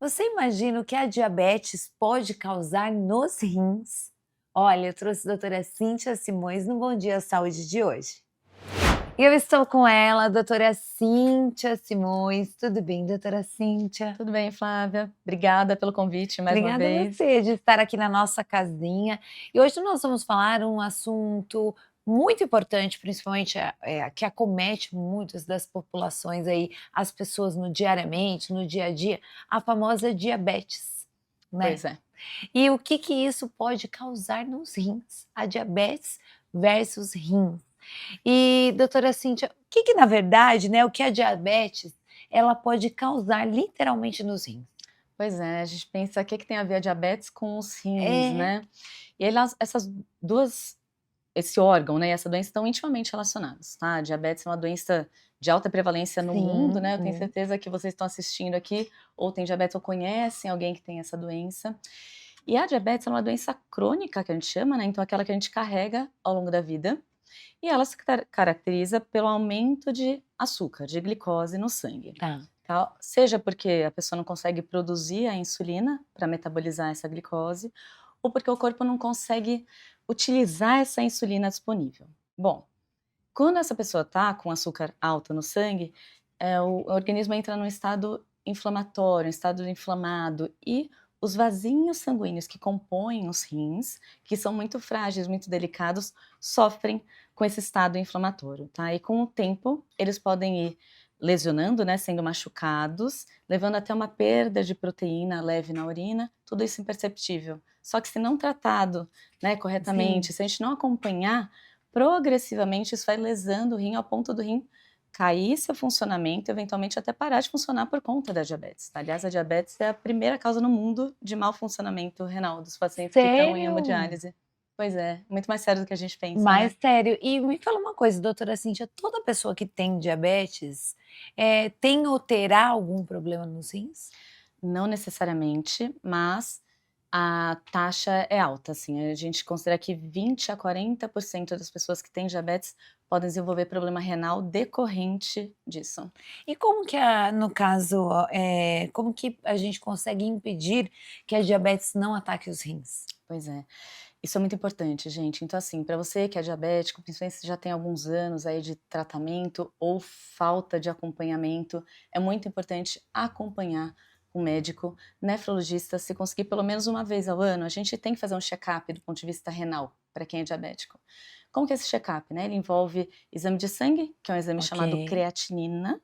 Você imagina o que a diabetes pode causar nos rins? Olha, eu trouxe a doutora Cíntia Simões no Bom Dia Saúde de hoje. E eu estou com ela, a doutora Cíntia Simões. Tudo bem, doutora Cíntia? Tudo bem, Flávia. Obrigada pelo convite mais uma Obrigada a vez. você de estar aqui na nossa casinha. E hoje nós vamos falar um assunto muito importante, principalmente que acomete muitas das populações aí, as pessoas no diariamente, no dia a dia, a famosa diabetes, né? Pois é. E o que que isso pode causar nos rins? A diabetes versus rins. E, doutora Cíntia, o que que na verdade, né, o que a diabetes, ela pode causar literalmente nos rins? Pois é, a gente pensa o que que tem a ver a diabetes com os rins, É, né? E elas essas 2 esse órgão, né, e essa doença estão intimamente relacionados, tá? A diabetes é uma doença de alta prevalência no mundo, sim, né, eu tenho certeza que vocês estão assistindo aqui ou têm diabetes ou conhecem alguém que tem essa doença. E a diabetes é uma doença crônica que a gente chama, né, então aquela que a gente carrega ao longo da vida, e ela se caracteriza pelo aumento de açúcar, de glicose no sangue. tá, Tá? Seja porque a pessoa não consegue produzir a insulina para metabolizar essa glicose, ou porque o corpo não consegue utilizar essa insulina disponível. Bom, quando essa pessoa está com açúcar alto no sangue, o organismo entra num estado inflamatório, um estado inflamado, e os vasinhos sanguíneos que compõem os rins, que são muito frágeis, muito delicados, sofrem com esse estado inflamatório, tá? E com o tempo, eles podem ir lesionando, né, sendo machucados, levando até uma perda de proteína leve na urina, tudo isso imperceptível. Só que se não tratado, né, sim. corretamente, se a gente não acompanhar, progressivamente isso vai lesando o rim ao ponto do rim cair seu funcionamento, eventualmente até parar de funcionar por conta da diabetes. Aliás, a diabetes é a primeira causa no mundo de mau funcionamento renal dos pacientes que estão em Sério? hemodiálise. Pois é, muito mais sério do que a gente pensa, né? Mais sério. E me fala uma coisa, doutora Cíntia, toda pessoa que tem diabetes, tem ou terá algum problema nos rins? Não necessariamente, mas a taxa é alta, assim, a gente considera que 20 a 40% das pessoas que têm diabetes podem desenvolver problema renal decorrente disso. E como que no caso, como que a gente consegue impedir que a diabetes não ataque os rins? Pois é. Isso é muito importante, gente. Então, assim, para você que é diabético, principalmente se já tem alguns anos aí de tratamento ou falta de acompanhamento, é muito importante acompanhar o médico nefrologista, se conseguir pelo menos uma vez ao ano. A gente tem que fazer um check-up do ponto de vista renal para quem é diabético. Como que é esse check-up, né? Ele envolve exame de sangue, que é um exame Ok. chamado creatinina.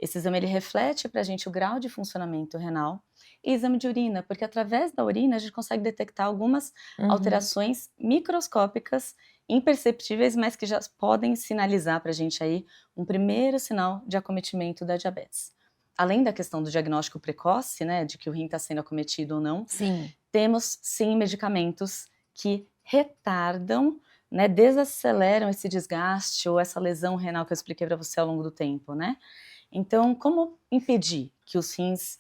Esse exame ele reflete para a gente o grau de funcionamento renal, e exame de urina, porque através da urina a gente consegue detectar algumas Uhum. alterações microscópicas, imperceptíveis, mas que já podem sinalizar para a gente aí um primeiro sinal de acometimento da diabetes. Além da questão do diagnóstico precoce, né, de que o rim está sendo acometido ou não, Sim. temos sim medicamentos que retardam, né, desaceleram esse desgaste ou essa lesão renal que eu expliquei para você ao longo do tempo, né? Então, como impedir que os rins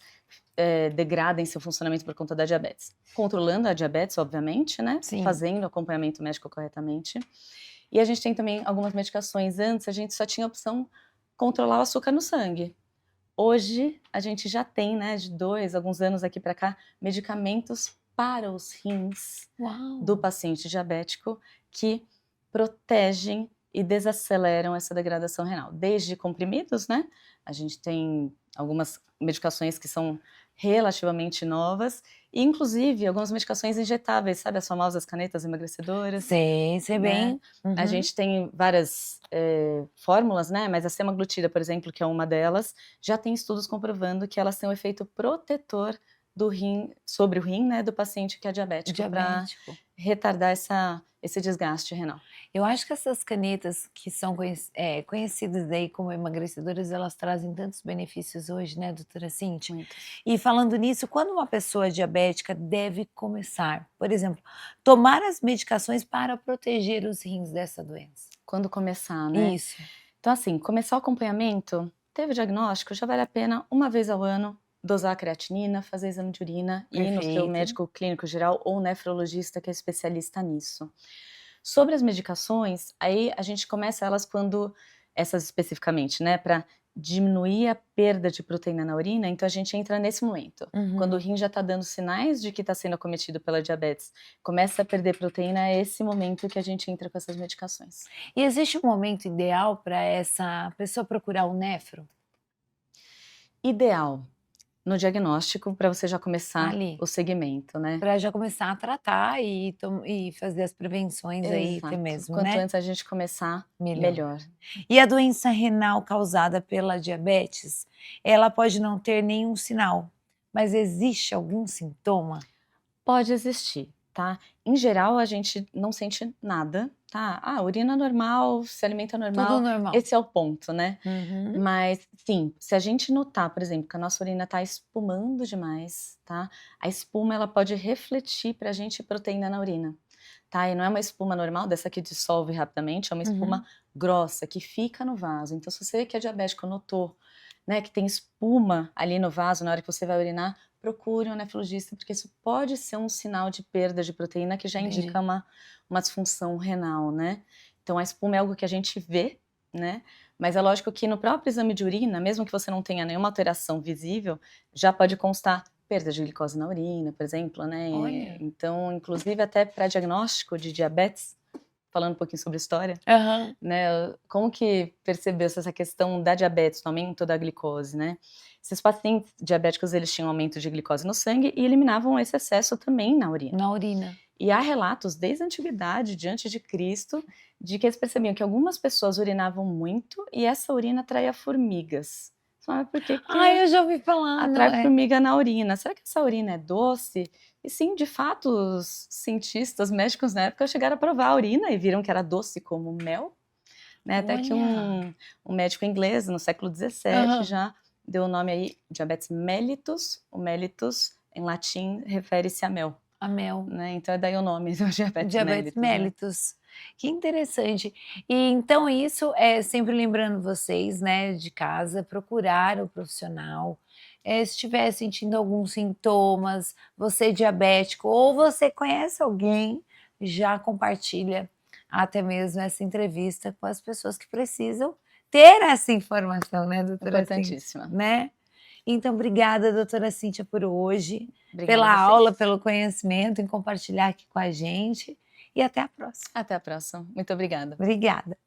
degradem seu funcionamento por conta da diabetes? Controlando a diabetes, obviamente, né? Sim. Fazendo acompanhamento médico corretamente. E a gente tem também algumas medicações. Antes, a gente só tinha a opção controlar o açúcar no sangue. Hoje, a gente já tem, né, de alguns anos aqui para cá, medicamentos para os rins Uau! do paciente diabético que protegem e desaceleram essa degradação renal. Desde comprimidos, né? A gente tem algumas medicações que são relativamente novas, e inclusive algumas medicações injetáveis, sabe, as famosas canetas emagrecedoras, Sei né? bem. A Uhum. gente tem várias fórmulas, né? Mas a semaglutida, por exemplo, que é uma delas, já tem estudos comprovando que elas têm um efeito protetor do rim, sobre o rim, né, do paciente que é diabético, para Diabético. retardar esse desgaste renal. Eu acho que essas canetas que são conhecidas aí como emagrecedoras, elas trazem tantos benefícios hoje, né, doutora Cíntia? Muitos. E falando nisso, quando uma pessoa diabética deve começar, por exemplo, tomar as medicações para proteger os rins dessa doença? Quando começar, né? Isso, Então, assim, começar o acompanhamento, teve o diagnóstico, já vale a pena, uma vez ao ano, dosar a creatinina, fazer exame de urina e ir no seu perfeito. médico clínico geral ou nefrologista que é especialista nisso. Sobre as medicações, aí a gente começa elas quando, essas especificamente, né, para diminuir a perda de proteína na urina, então a gente entra nesse momento. Quando o Uhum. rim já está dando sinais de que está sendo acometido pela diabetes, começa a perder proteína, é esse momento que a gente entra com essas medicações. E existe um momento ideal para essa pessoa procurar o nefro? Ideal no diagnóstico para você já começar Ali, o segmento, né? para já começar a tratar e fazer as prevenções aí até Exato. mesmo, Quanto né, antes a gente começar, melhor. melhor. E a doença renal causada pela diabetes, ela pode não ter nenhum sinal, mas existe algum sintoma? Pode existir, tá? Em geral, a gente não sente nada, tá? Ah, urina normal, se alimenta Tudo normal, normal? esse é o ponto, né? Uhum. Mas sim, se a gente notar, por exemplo, que a nossa urina tá espumando demais, tá? A espuma ela pode refletir pra gente proteína na urina, tá? E não é uma espuma normal, dessa que dissolve rapidamente, é uma espuma Uhum. grossa que fica no vaso. Então, se você que é diabético notou, né, que tem espuma ali no vaso na hora que você vai urinar, procure um nefrologista, porque isso pode ser um sinal de perda de proteína que já Entendi. indica uma disfunção renal, né? Então, a espuma é algo que a gente vê, né? Mas é lógico que no próprio exame de urina, mesmo que você não tenha nenhuma alteração visível, já pode constar perda de glicose na urina, por exemplo, né? Olha. Então, inclusive até para diagnóstico de diabetes, falando um pouquinho sobre história, Aham. né, como que percebeu-se essa questão da diabetes, do aumento da glicose, né? Esses pacientes diabéticos, eles tinham aumento de glicose no sangue e eliminavam esse excesso também na urina. Na urina. E há relatos desde a antiguidade, de antes de Cristo, de que eles percebiam que algumas pessoas urinavam muito e essa urina atraía formigas. Mas por que Ai, que eu já ouvi falar, não atrai é? formiga na urina? Será que essa urina é doce? E sim, de fato, os cientistas médicos na época chegaram a provar a urina e viram que era doce como mel, né? Até que Olha. um médico inglês, no século XVII, Aham. já deu o nome aí, diabetes mellitus. O mellitus, em latim, refere-se a mel, A mel. né? Então é daí o nome do diabetes Diabetes mellitus, né? mellitus. Que interessante. E então isso é sempre lembrando vocês, né, de casa, procurar o profissional, se estiver sentindo alguns sintomas, você diabético ou você conhece alguém, já compartilha até mesmo essa entrevista com as pessoas que precisam ter essa informação, né, doutora Cíntia, Importantíssima. né. Então obrigada, doutora Cíntia, por hoje, Obrigada pela a vocês. aula, pelo conhecimento, em compartilhar aqui com a gente, e até a próxima. Até a próxima. Muito obrigada. Obrigada.